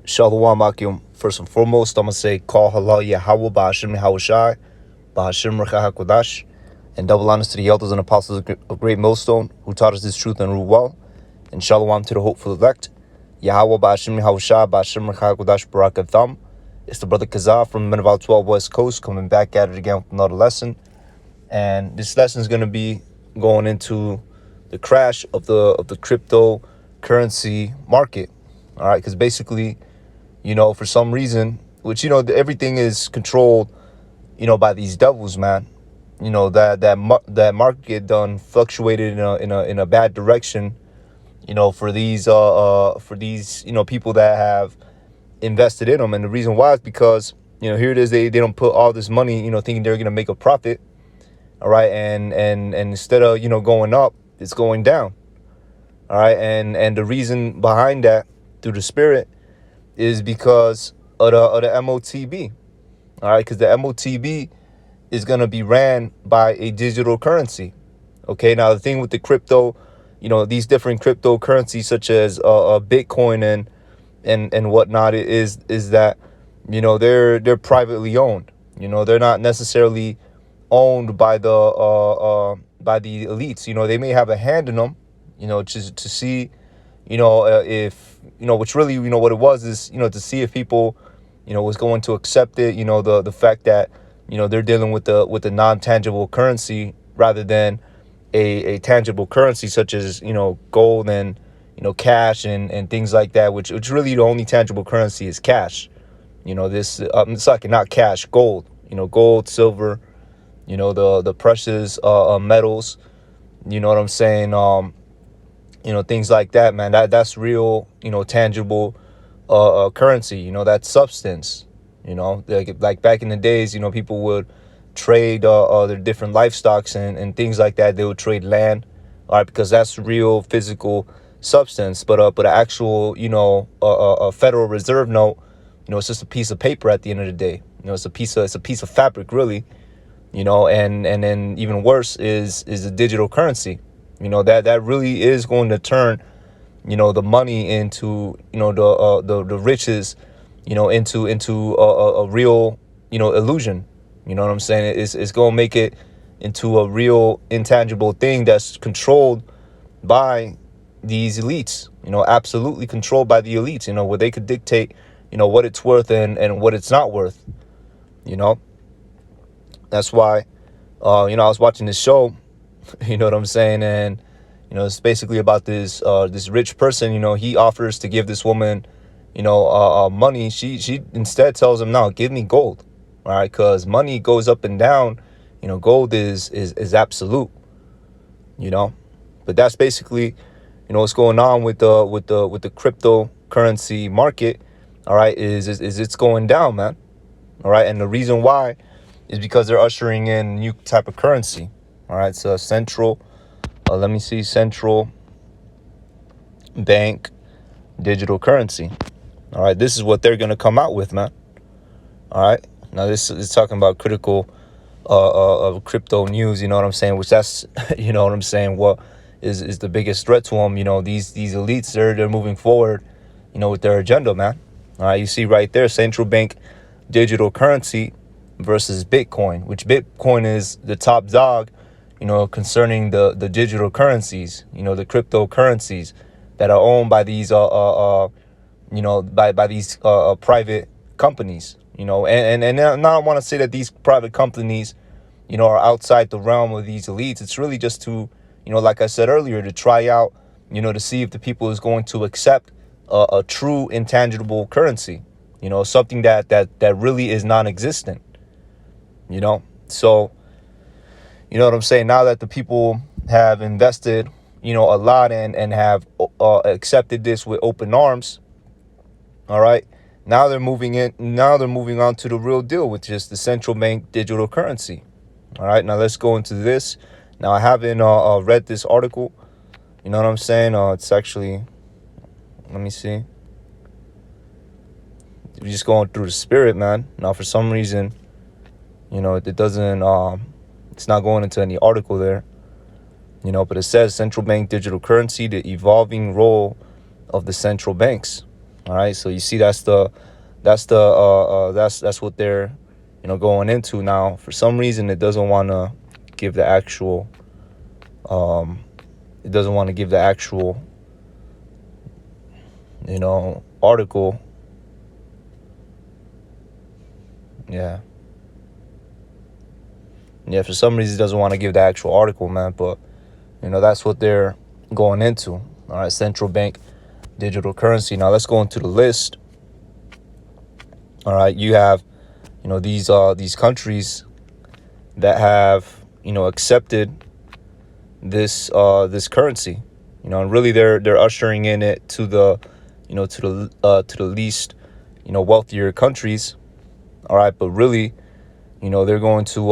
Shalom Akim. First and foremost, I'm going to say, Call Halal Yahweh Ba'ashim Yahushai, Ba'ashim Recha HaKodash, and double honors to the elders and apostles of Great Millstone who taught us this truth and rule well, and Shalom to the hopeful elect. Yahweh Ba'ashim Yahushai, Ba'ashim Recha HaKodash, Barak Atham. It's the brother Kazah from the Meneval 12 West Coast coming back at it again with another lesson. And this lesson is going to be going into the crash of the cryptocurrency market. All right, because basically, for some reason, which, everything is controlled, by these devils, man. That market done fluctuated in a bad direction, for these people that have invested in them. And the reason why is because, here it is, they don't put all this money, thinking they're going to make a profit. All right. And instead of, going up, it's going down. All right. And the reason behind that through the spirit is because of the MOTB. All right. Because the MOTB is going to be ran by a digital currency. Okay. Now, the thing with the crypto, these different cryptocurrencies such as Bitcoin and whatnot is that, they're privately owned. They're not necessarily owned by the elites. They may have a hand in them, to see, if, which really, what it was is, to see if people, was going to accept it, the fact that, they're dealing with the non-tangible currency rather than a tangible currency such as, gold and, cash and things like that, which really the only tangible currency is cash. It's like not cash, gold, gold, silver, the precious metals, you know what I'm saying? Things like that, man. That's real, tangible currency, that substance, like back in the days, people would trade their different livestocks and things like that. They would trade land, all right, because that's real physical substance. But an actual, a Federal Reserve note, it's just a piece of paper at the end of the day. It's a piece of fabric, really. And then even worse is a digital currency. That really is going to turn, the money into, the riches, into a real, illusion. You know what I'm saying? It's going to make it into a real intangible thing that's controlled by these elites, absolutely controlled by the elites, where they could dictate, what it's worth and what it's not worth, That's why, I was watching this show, you know what I'm saying? And, it's basically about this rich person, he offers to give this woman, money. She instead tells him, no, give me gold. All right. Because money goes up and down, gold is absolute, but that's basically, what's going on with the cryptocurrency market. All right. Is it's going down, man. All right. And the reason why is because they're ushering in a new type of currency. All right. So central bank digital currency. All right. This is what they're going to come out with, man. All right. Now, this is talking about critical of crypto news. You know what I'm saying? Which that's, what I'm saying? What is the biggest threat to them? These elites, they're moving forward, with their agenda, man. All right. You see right there, central bank digital currency versus Bitcoin, which Bitcoin is the top dog, concerning the digital currencies, the cryptocurrencies that are owned by these, by these private companies, and now I want to say that these private companies, are outside the realm of these elites. It's really just to, like I said earlier, to try out, to see if the people is going to accept a true intangible currency, something that really is non-existent, so. You know what I'm saying? Now that the people have invested, a lot and have accepted this with open arms. All right. Now they're moving on to the real deal, which is the central bank digital currency. All right. Now let's go into this. Now, I haven't read this article. You know what I'm saying? It's actually, let me see. We're just going through the spirit, man. Now, for some reason, it doesn't, it's not going into any article there, but it says central bank digital currency, the evolving role of the central banks. All right, so you see that's what they're going into now. For some reason, it doesn't want to give the actual it doesn't want to give the actual article. Yeah. Yeah, for some reason it doesn't want to give the actual article, man, but that's what they're going into. All right, central bank digital currency. Now let's go into the list. All right, you have these countries that have accepted this currency, and really they're ushering in it to the to the least wealthier countries. All right, but really they're going to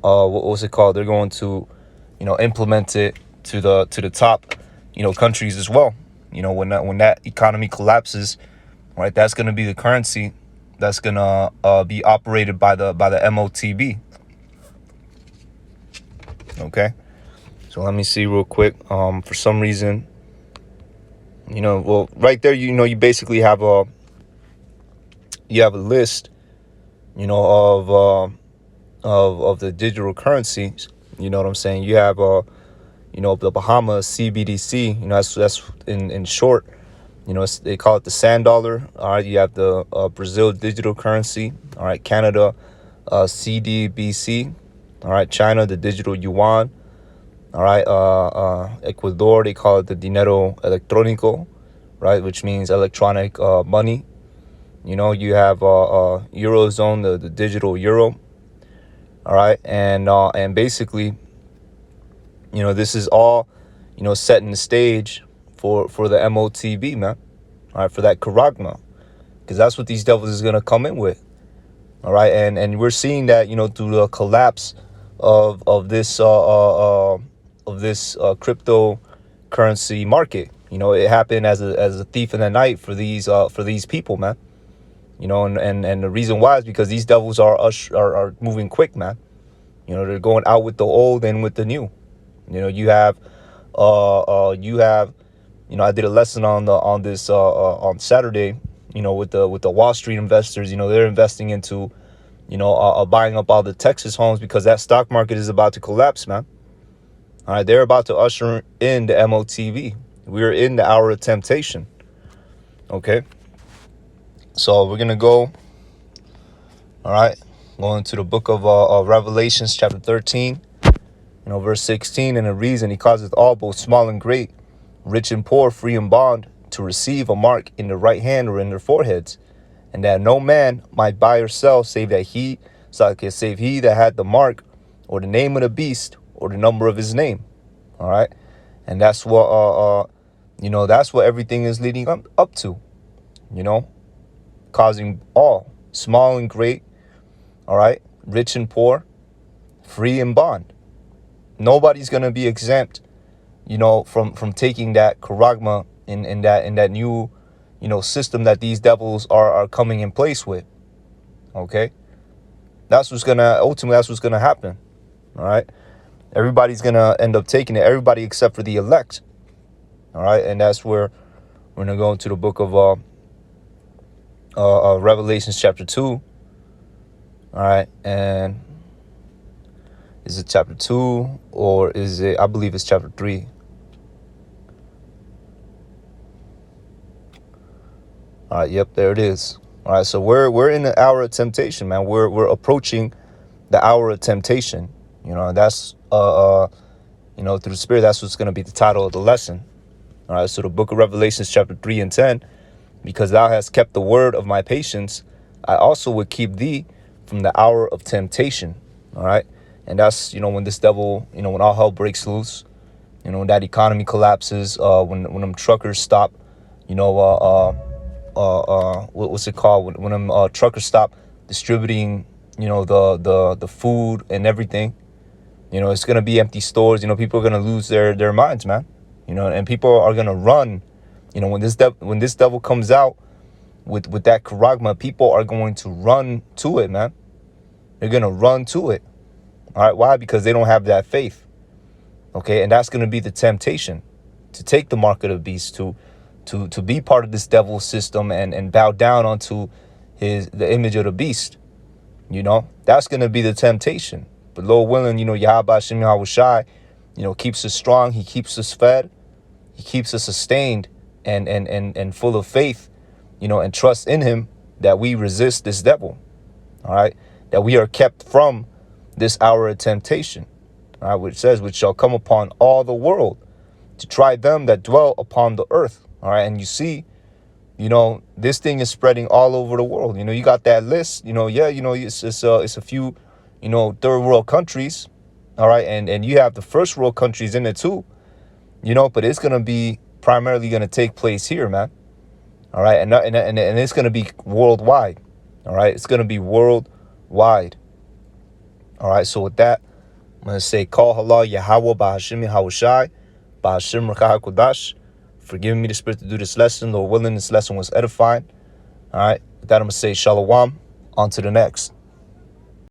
what's it called? They're going to implement it to the top countries as well. When that economy collapses, right? That's going to be the currency that's going to be operated by the MOTB. Okay, so let me see real quick. For some reason, well, right there, you basically have a list, of the digital currencies. You know what I'm saying? You have the Bahamas CBDC. That's in short. They call it the sand dollar. All right, you have the Brazil digital currency. All right, Canada CDBC. All right, China the digital yuan. All right, Ecuador, they call it the dinero electrónico, right, which means electronic money. You have Eurozone, the digital euro. All right, and basically, this is all, setting the stage for the MOTB, man. All right, for that charagma, because that's what these devils is gonna come in with. All right, and we're seeing that through the collapse of this cryptocurrency market. It happened as a thief in the night for these people, man. And the reason why is because these devils are moving quick, man. They're going out with the old and with the new. You have I did a lesson on this on Saturday, with the Wall Street investors. They're investing into buying up all the Texas homes because that stock market is about to collapse, man. All right, they're about to usher in the MOTV. We're in the hour of temptation. Okay, so we're gonna go. All right, going to the book of Revelations, chapter 13, verse 16, and it reads, "And he causeth all, both small and great, rich and poor, free and bond, to receive a mark in their right hand or in their foreheads, and that no man might buy or sell save he that had the mark or the name of the beast or the number of his name." All right, and that's what that's what everything is leading up to. Causing all, small and great, all right, rich and poor, free and bond. Nobody's gonna be exempt, from taking that charagma in that new, system that these devils are coming in place with. Okay, that's what's gonna happen. All right, everybody's gonna end up taking it. Everybody except for the elect. All right, and that's where we're gonna go into the book of Revelations chapter 2. All right, and is it chapter 2 or is it? I believe it's chapter 3. All right, yep, there it is. All right, so we're in the hour of temptation, man. We're approaching the hour of temptation. That's through the Spirit. That's what's gonna be the title of the lesson. All right, so the book of Revelations chapter 3 and 10, because thou hast kept the word of my patience, I also would keep thee from the hour of temptation. All right, and that's when this devil, when all hell breaks loose, when that economy collapses, when them truckers stop, what's it called, when them truckers stop distributing, the food and everything. It's gonna be empty stores. People are gonna lose their minds, man. And people are gonna run. When this devil comes out with that charagma, people are going to run to it, man. They're gonna run to it. All right, why? Because they don't have that faith. Okay, and that's gonna be the temptation, to take the mark of the beast, to to be part of this devil system and bow down onto the image of the beast. That's going to be the temptation. But Lord willing, Yahweh Hashem Yahweh Shai, keeps us strong. He keeps us fed. He keeps us sustained and full of faith, and trust in him, that we resist this devil. All right. That we are kept from this hour of temptation. All right. Which says, which shall come upon all the world to try them that dwell upon the earth. All right. And you see, this thing is spreading all over the world. You got that list, it's a few, third world countries. All right. And you have the first world countries in it too, but it's going to be primarily going to take place here, man. All right. And it's going to be worldwide. All right. It's going to be worldwide. All right. So with that, I'm going to say, Call halal Yahweh Bahashim Yahweh Shai Bahashim Rakah Kodash. For giving me the spirit to do this lesson. Lord willing, this lesson was edifying. All right. With that, I'm going to say shalom. On to the next.